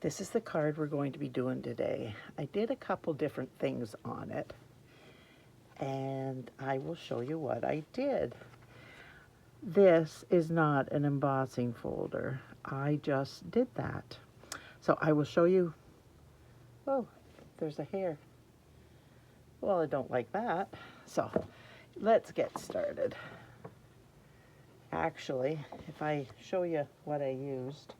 This is the card we're going to be doing today. I did a couple different things on it, and I will show you what I did. This is not an embossing folder. I just did that. So I will show you. Oh, there's a hair. Well, I don't like that. So let's get started. Actually, if I show you what I used.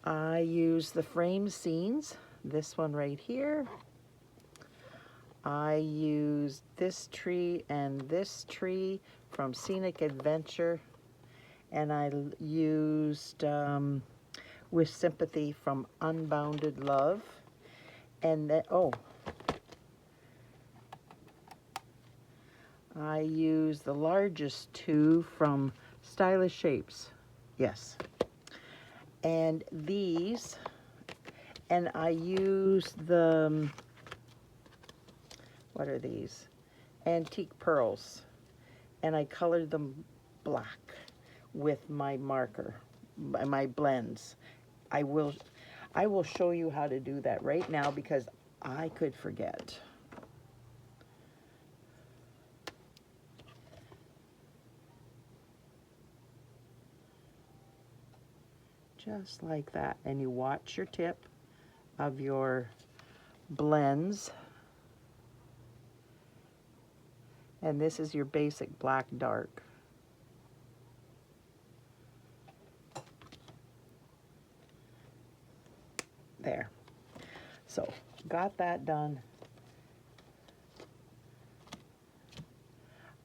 I use the frame scenes, this one right here. I used this tree and this tree from Scenic Adventure. And I used with Sympathy from Unbounded Love. And then, oh, I used the largest two from Stylish Shapes. Yes. And these, and I used the, what are these? Antique Pearls. And I colored them black with my marker, my blends. I will show you how to do that right now because I could forget. Just like that. And you watch your tip of your blends. And this is your basic black dark. There. So, got that done.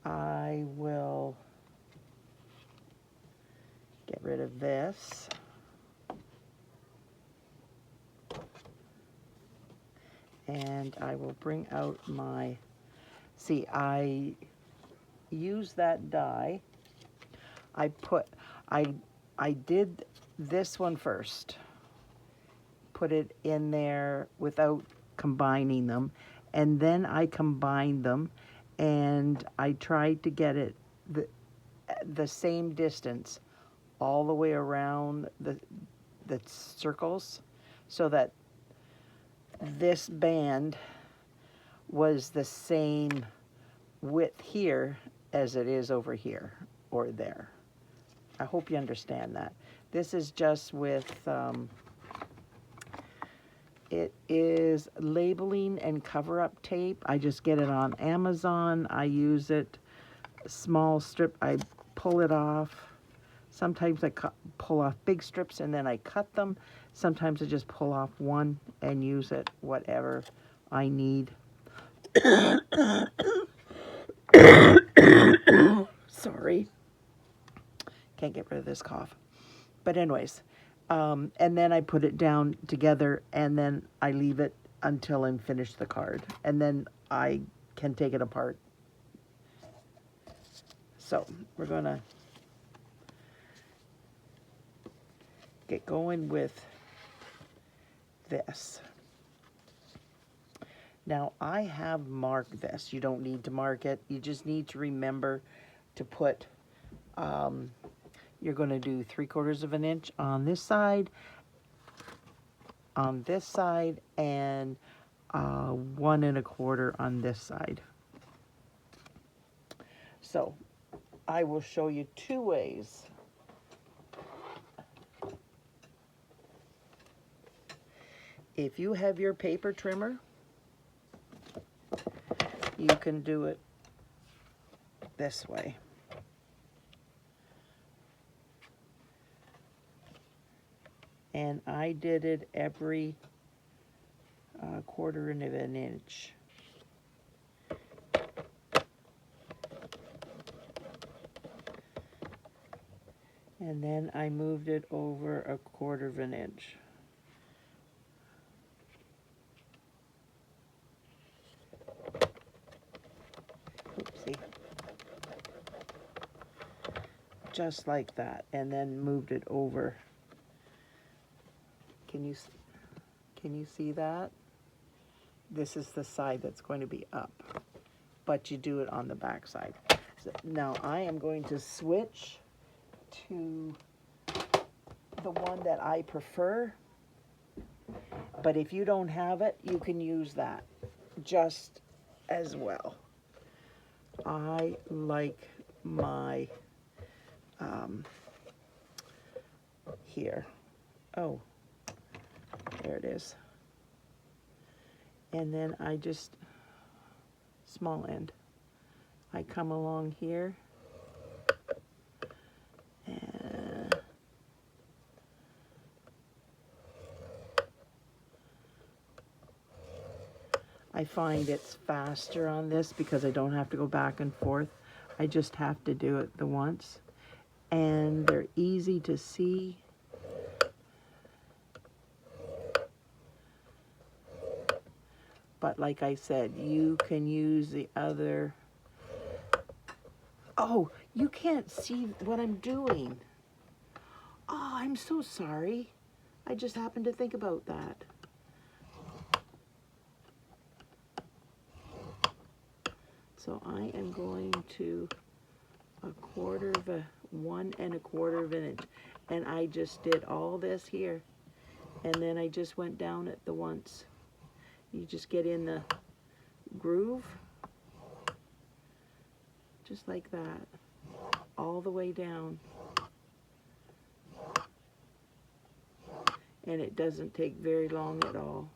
I will get rid of this. And I will bring out my, see, I use that die. I did this one first. Put it in there without combining them. And then I combined them and I tried to get it the same distance all the way around the circles so that this band was the same width here as it is over here or there. I hope you understand that. This is just with, it is labeling and cover-up tape. I just get it on Amazon. I use it, small strip, I pull it off. Sometimes I pull off big strips and then I cut them. Sometimes I just pull off one and use it, whatever I need. Sorry. Can't get rid of this cough. But anyways, and then I put it down together and then I leave it until I'm finished the card. And then I can take it apart. So we're going to get going with this. Now I have marked this. You don't need to mark it. You just need to remember to put, you're going to do 3/4 of an inch on this side, and 1 1/4 on this side. So I will show you two ways. If you have your paper trimmer, you can do it this way. And I did it every 1/4 of an inch. And then I moved it over 1/4 of an inch. Oopsie. Just like that, and then moved it over. Can you see that? This is the side that's going to be up, but you do it on the back side. So now I am going to switch to the one that I prefer, but if you don't have it, you can use that just as well. I like my, here, oh, there it is. And then I just, small end, I come along here and I find it's faster on this because I don't have to go back and forth. I just have to do it the once. And they're easy to see. But like I said, you can use the other. Oh, you can't see what I'm doing. Oh, I'm so sorry. I just happened to think about that. So I am going to 1 1/4 of an inch. And I just did all this here. And then I just went down it the once. You just get in the groove, just like that, all the way down. And it doesn't take very long at all.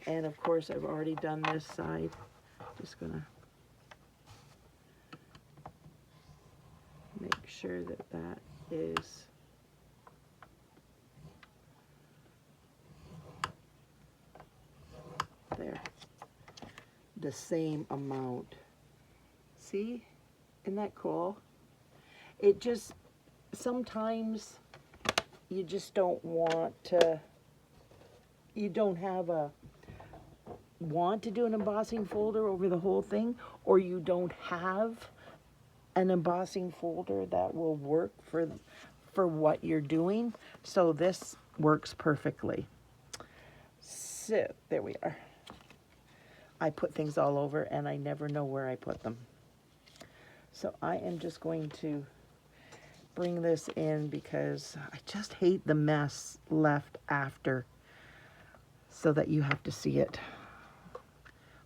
And of course, I've already done this side. Just gonna make sure that that is there, the same amount. See, isn't that cool? It just, sometimes you just don't want to, you don't have a want to do an embossing folder over the whole thing, or you don't have an embossing folder that will work for what you're doing. So this works perfectly. So there we are. I put things all over and I never know where I put them. So I am just going to bring this in because I just hate the mess left after, so that you have to see it.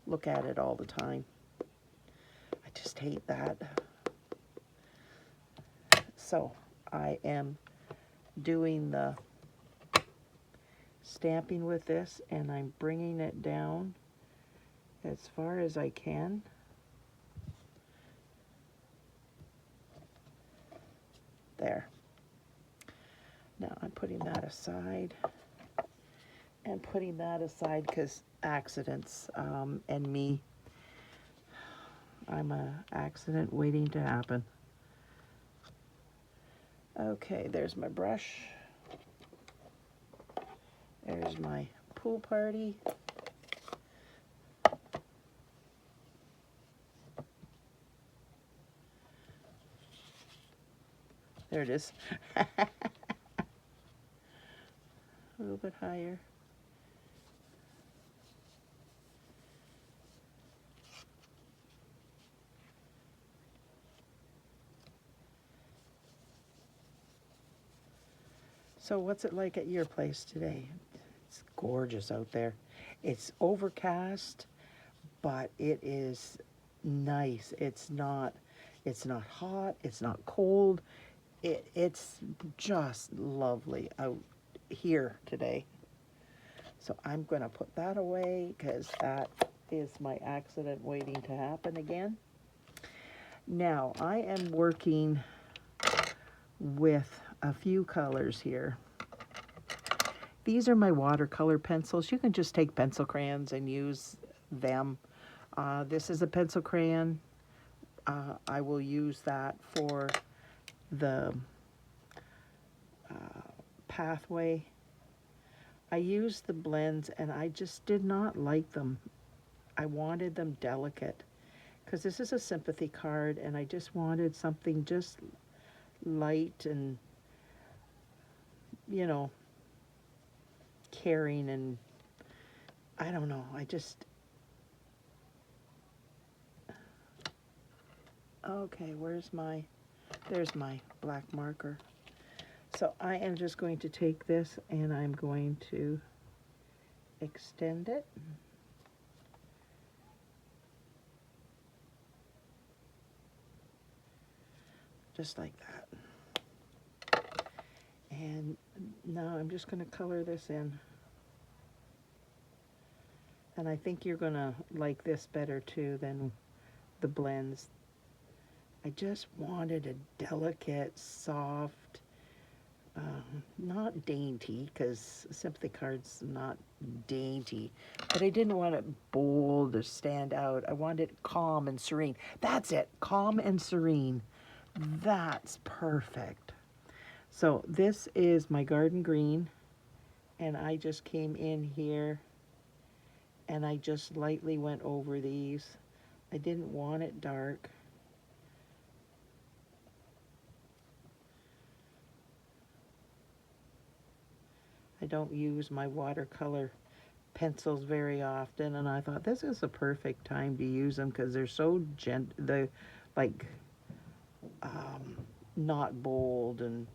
Look at it all the time. I just hate that. So I am doing the stamping with this, and I'm bringing it down as far as I can. There. Now I'm putting that aside and putting that aside because accidents and me, I'm a accident waiting to happen. Okay, there's my brush. There's my pool party. There it is. A little bit higher. So what's it like at your place today? It's gorgeous out there. It's overcast, but it is nice. It's not hot, it's not cold. It's just lovely out here today. So I'm going to put that away because that is my accident waiting to happen again. Now I am working with a few colors here. These are my watercolor pencils. You can just take pencil crayons and use them. This is a pencil crayon. I will use that for the pathway. I used the blends and I just did not like them. I wanted them delicate because this is a sympathy card and I just wanted something just light and, you know, caring, and I don't know, Okay, there's my black marker. So I am just going to take this and I'm going to extend it. Just like that. And now I'm just going to color this in. And I think you're going to like this better too than the blends. I just wanted a delicate, soft, not dainty, because Sympathy card's not dainty, but I didn't want it bold or stand out. I wanted it calm and serene. That's it, calm and serene. That's perfect. So this is my garden green, and I just came in here and I just lightly went over these. I didn't want it dark. I don't use my watercolor pencils very often, and I thought this is a perfect time to use them because they're so like not bold, and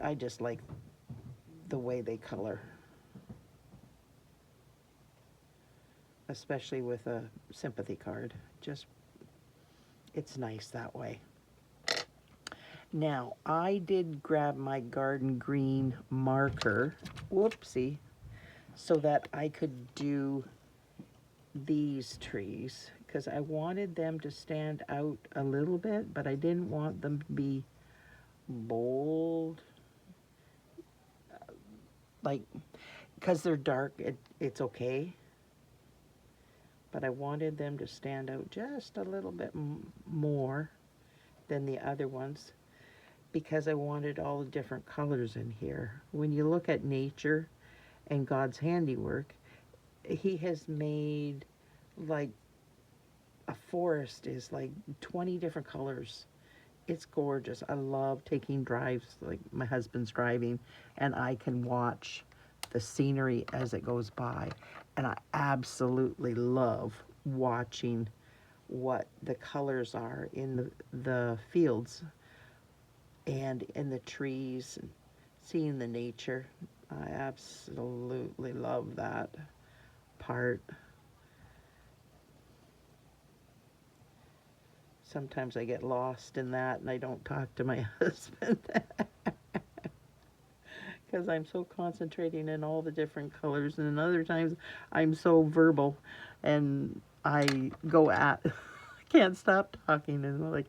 I just like the way they color, especially with a Sympathy card. Just, it's nice that way. Now, I did grab my garden green marker, whoopsie, so that I could do these trees, because I wanted them to stand out a little bit, but I didn't want them to be bold. Like, because they're dark, it's okay. But I wanted them to stand out just a little bit more than the other ones, because I wanted all the different colors in here. When you look at nature and God's handiwork, he has made, like, a forest is like 20 different colors. It's gorgeous. I love taking drives, like my husband's driving, and I can watch the scenery as it goes by. And I absolutely love watching what the colors are in the fields and in the trees, and seeing the nature. I absolutely love that part. Sometimes I get lost in that and I don't talk to my husband because I'm so concentrating in all the different colors, and other times I'm so verbal and I go at I can't stop talking, and I'm like,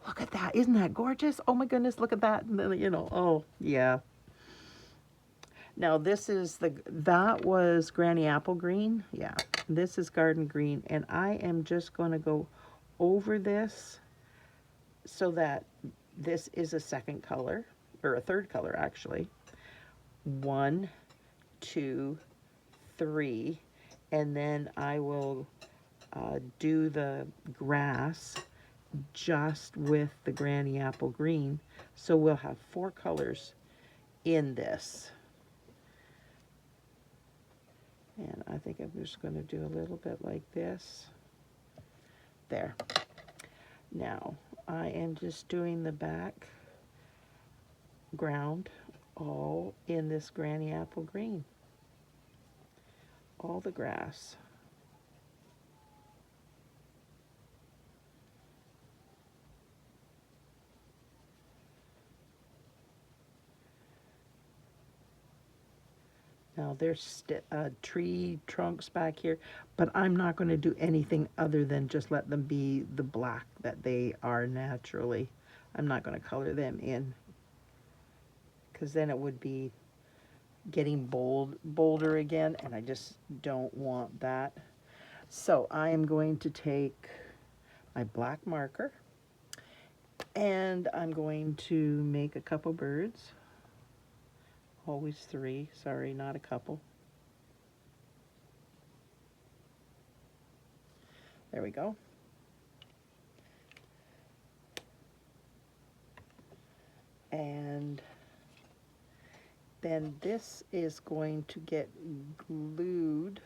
look at that, isn't that gorgeous? Oh my goodness, look at that. And then, you know, oh yeah. Now this is that was Granny Apple Green. Yeah, this is Garden Green, and I am just going to go over this so that this is a second color, or a third color actually. 1, 2, 3, and then I will do the grass just with the Granny Apple Green. So we'll have 4 colors in this. And I think I'm just going to do a little bit like this. There. Now, I am just doing the back ground all in this Granny Apple Green. All the grass. Now there's tree trunks back here, but I'm not going to do anything other than just let them be the black that they are naturally. I'm not going to color them in, because then it would be getting bolder again, and I just don't want that. So I am going to take my black marker, and I'm going to make a couple birds. Always 3, sorry, not a couple. There we go. And then this is going to get glued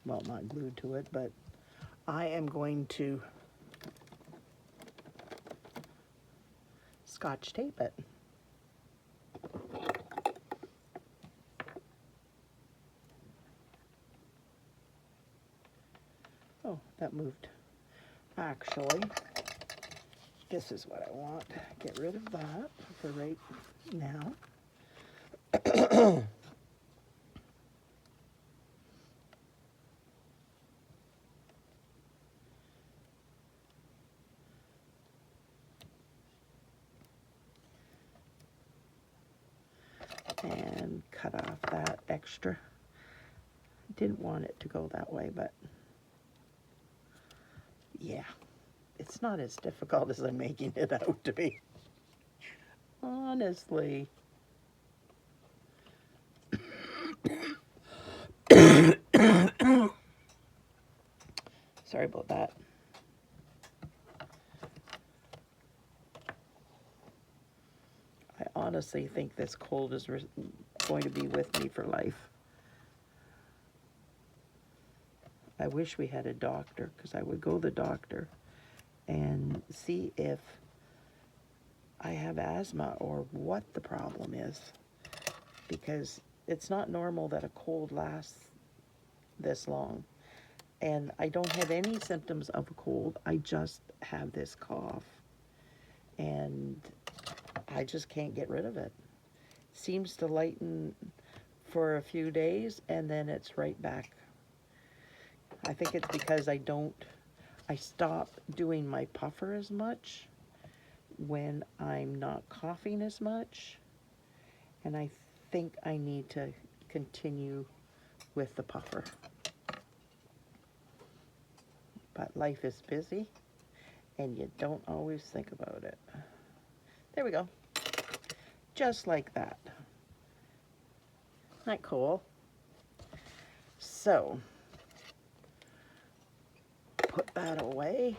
well, not glued to it, but I am going to Scotch tape it. Oh, that moved. Actually, this is what I want. Get rid of that for right now. And cut off that extra. Didn't want it to go that way, but yeah, it's not as difficult as I'm making it out to be. Honestly. Sorry about that. I honestly think this cold is going to be with me for life. I wish we had a doctor, because I would go to the doctor and see if I have asthma or what the problem is, because it's not normal that a cold lasts this long. And I don't have any symptoms of a cold. I just have this cough, and I just can't get rid of it. Seems to lighten for a few days, and then it's right back. I think it's because I stop doing my puffer as much when I'm not coughing as much, and I think I need to continue with the puffer. But life is busy, and you don't always think about it. There we go. Just like that. Isn't that cool? So, put that away.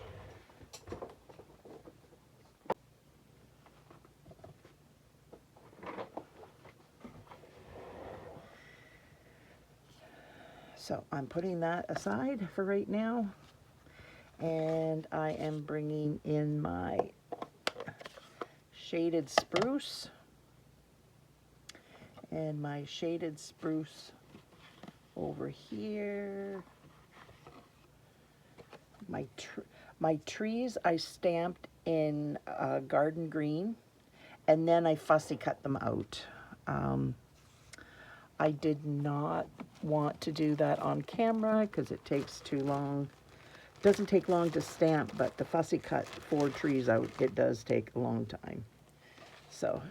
So I'm putting that aside for right now, and I am bringing in my shaded spruce, and my shaded spruce over here. My trees I stamped in garden green, and then I fussy cut them out. I did not want to do that on camera because it takes too long. It doesn't take long to stamp, but to fussy cut 4 trees out, it does take a long time. So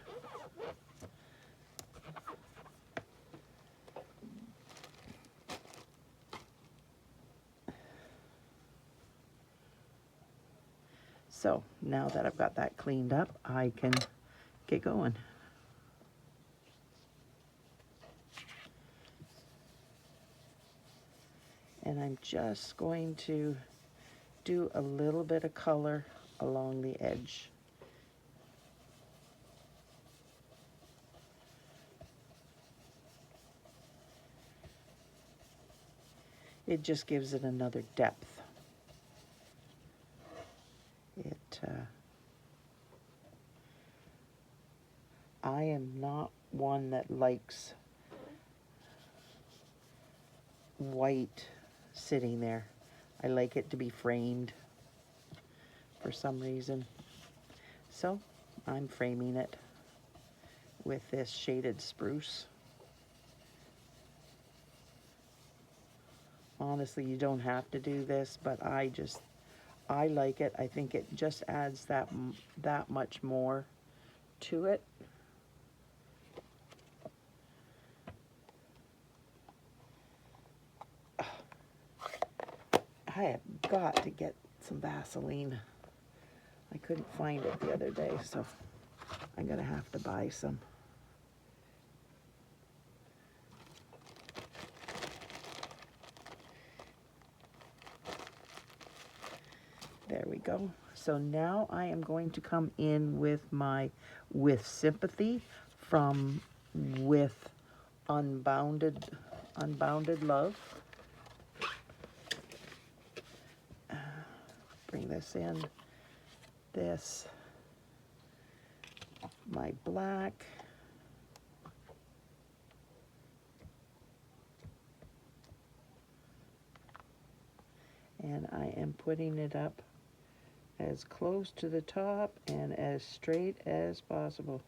now that I've got that cleaned up, I can get going. And I'm just going to do a little bit of color along the edge. It just gives it another depth. I am not one that likes white sitting there. I like it to be framed for some reason. So I'm framing it with this shaded spruce. Honestly, you don't have to do this, but I like it. I think it just adds that much more to it. I have got to get some Vaseline. I couldn't find it the other day, so I'm gonna have to buy some. There we go. So now I am going to come in with Sympathy from Unbounded Love. bring this in. This, my black. And I am putting it up as close to the top and as straight as possible.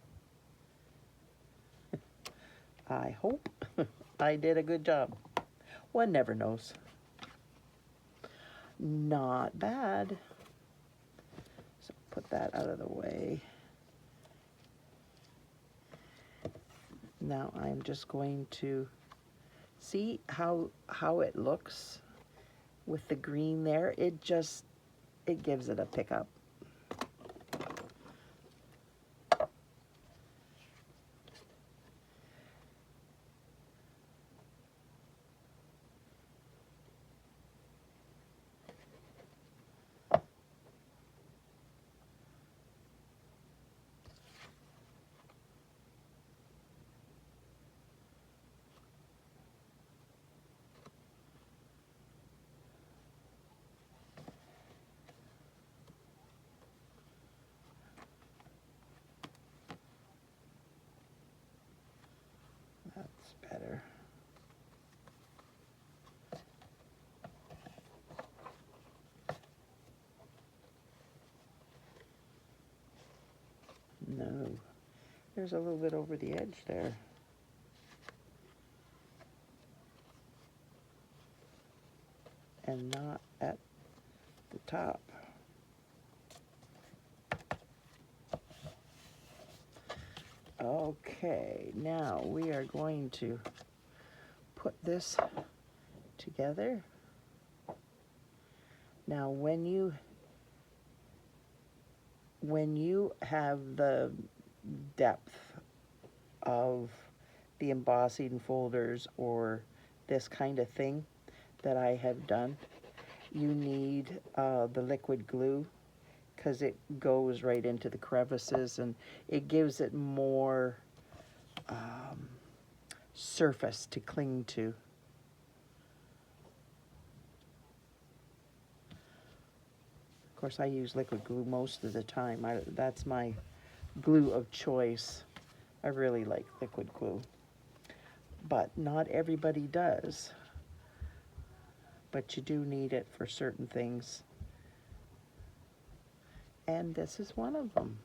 I hope I did a good job. One never knows. Not bad. So put that out of the way. Now I'm just going to see how it looks with the green there. It gives it a pickup. That's better. No, there's a little bit over the edge there. And not at the top. Okay, now we are going to put this together. Now when you have the depth of the embossing folders or this kind of thing that I have done, you need the liquid glue, because it goes right into the crevices and it gives it more surface to cling to. Of course, I use liquid glue most of the time. That's my glue of choice. I really like liquid glue, but not everybody does. But you do need it for certain things. And this is one of them.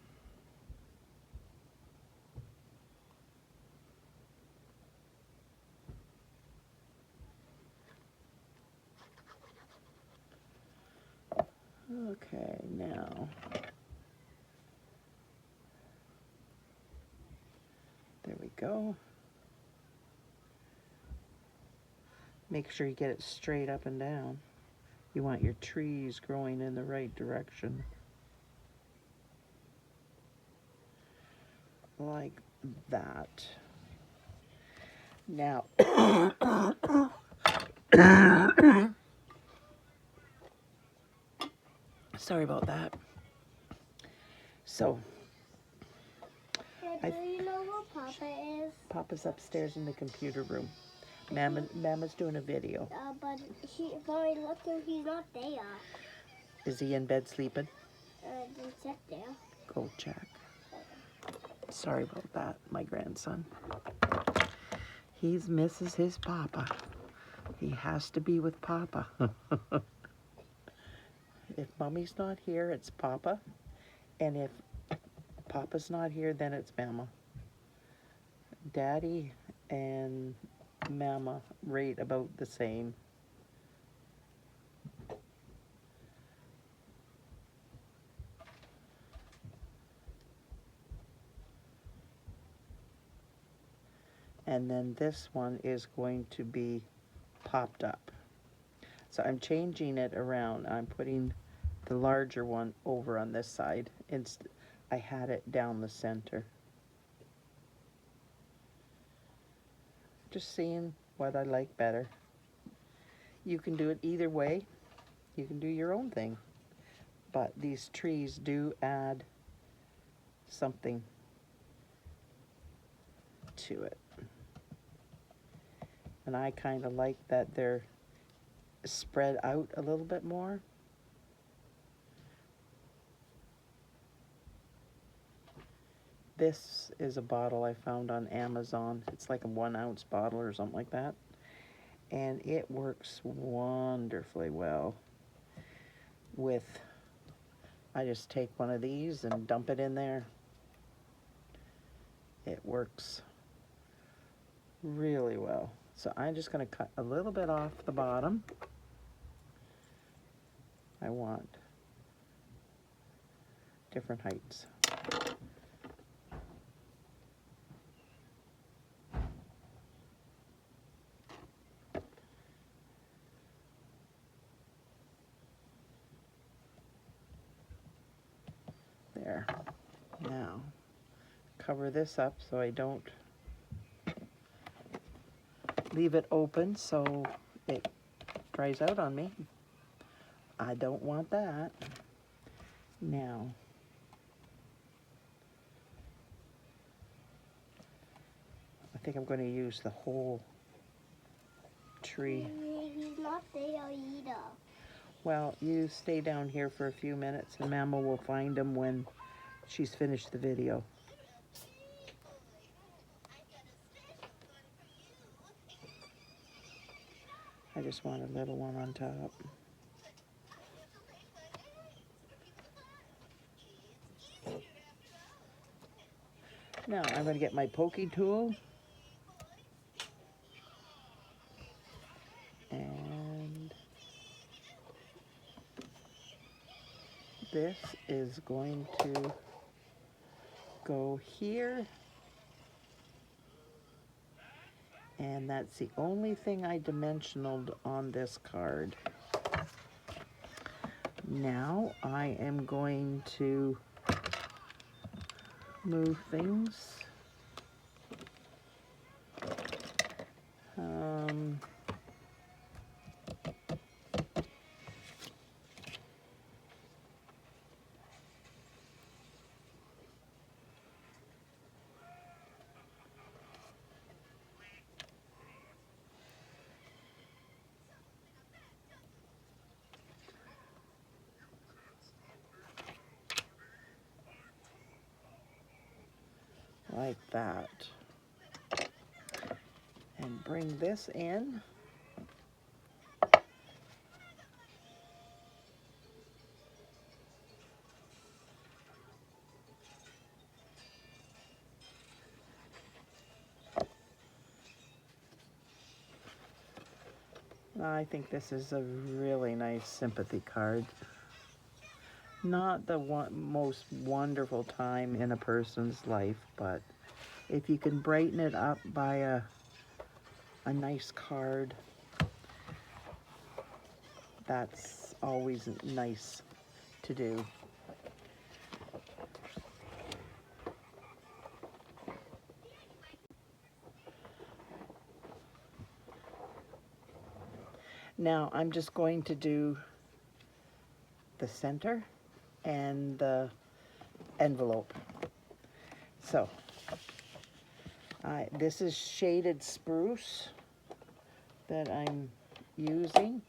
Okay, now, there we go. Make sure you get it straight up and down. You want your trees growing in the right direction. Like that. Now, sorry about that. So, Do you know where Papa is? Papa's upstairs in the computer room. Mama's doing a video. But Mommy, look, he's not there. Is he in bed sleeping? Then sit there. Go check. Sorry about that, my grandson. He misses his Papa. He has to be with Papa. If Mommy's not here, it's Papa. And if Papa's not here, then it's Mama. Daddy and Mama rate about the same. And then this one is going to be popped up. So I'm changing it around. I'm putting the larger one over on this side. I had it down the center. Just seeing what I like better. You can do it either way. You can do your own thing. But these trees do add something to it. And I kind of like that they're spread out a little bit more. This is a bottle I found on Amazon. It's like a 1-ounce bottle or something like that. And it works wonderfully well with, I just take one of these and dump it in there. It works really well. So I'm just going to cut a little bit off the bottom. I want different heights. There. Now, cover this up so I don't leave it open so it dries out on me. I don't want that. Now, I think I'm going to use the whole tree. He's not there either. Well, you stay down here for a few minutes and Mama will find him when she's finished the video. I just want a little one on top. Now I'm going to get my pokey tool and this is going to go here, and that's the only thing I dimensionaled on this card. Now I am going to move things. Like that. And bring this in. I think this is a really nice sympathy card. Not the most wonderful time in a person's life, but if you can brighten it up by a nice card, that's always nice to do. Now I'm just going to do the center and the envelope. So this is shaded Spruce that I'm using.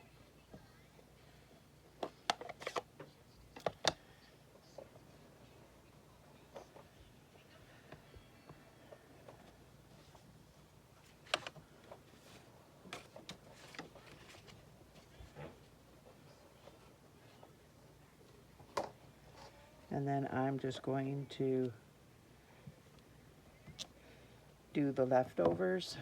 And then I'm just going to do the leftovers.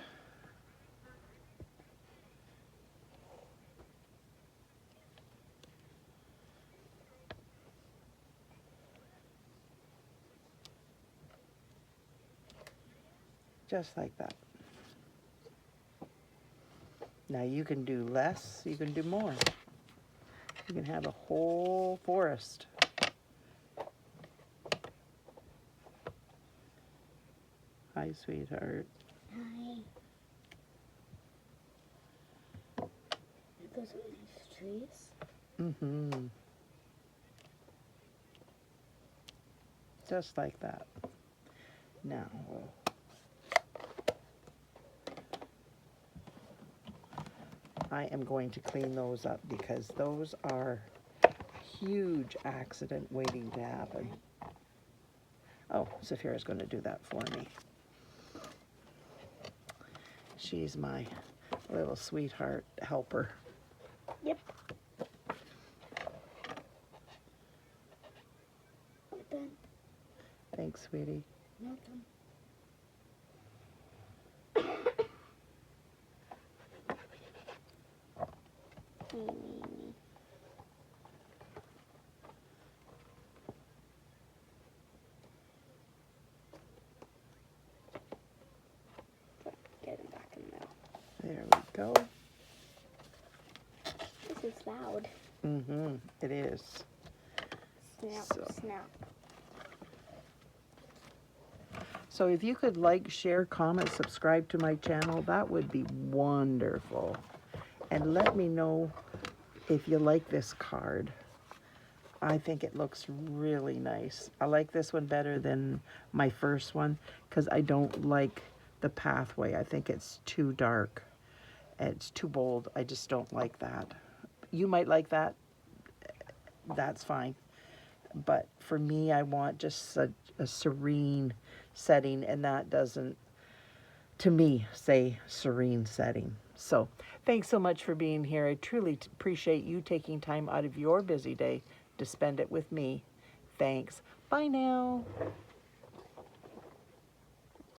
Just like that. Now you can do less, you can do more. You can have a whole forest. Hi, sweetheart. Hi. Because of these trees? Mm-hmm. Just like that. Now, I am going to clean those up because those are a huge accident waiting to happen. Oh, Saphira's going to do that for me. She's my little sweetheart helper. Yep. Done. Thanks, sweetie. Welcome. Get it back in the middle. There we go. This is loud. Mm-hmm. It is. Snap, So. snap. So if you could like, share, comment, subscribe to my channel, that would be wonderful. And let me know if you like this card. I think it looks really nice. I like this one better than my first one because I don't like the pathway. I think it's too dark. It's too bold. I just don't like that. You might like that. That's fine. But for me, I want just a serene setting, and that doesn't, to me, say serene setting. So thanks so much for being here. I truly appreciate you taking time out of your busy day to spend it with me. Thanks. Bye now.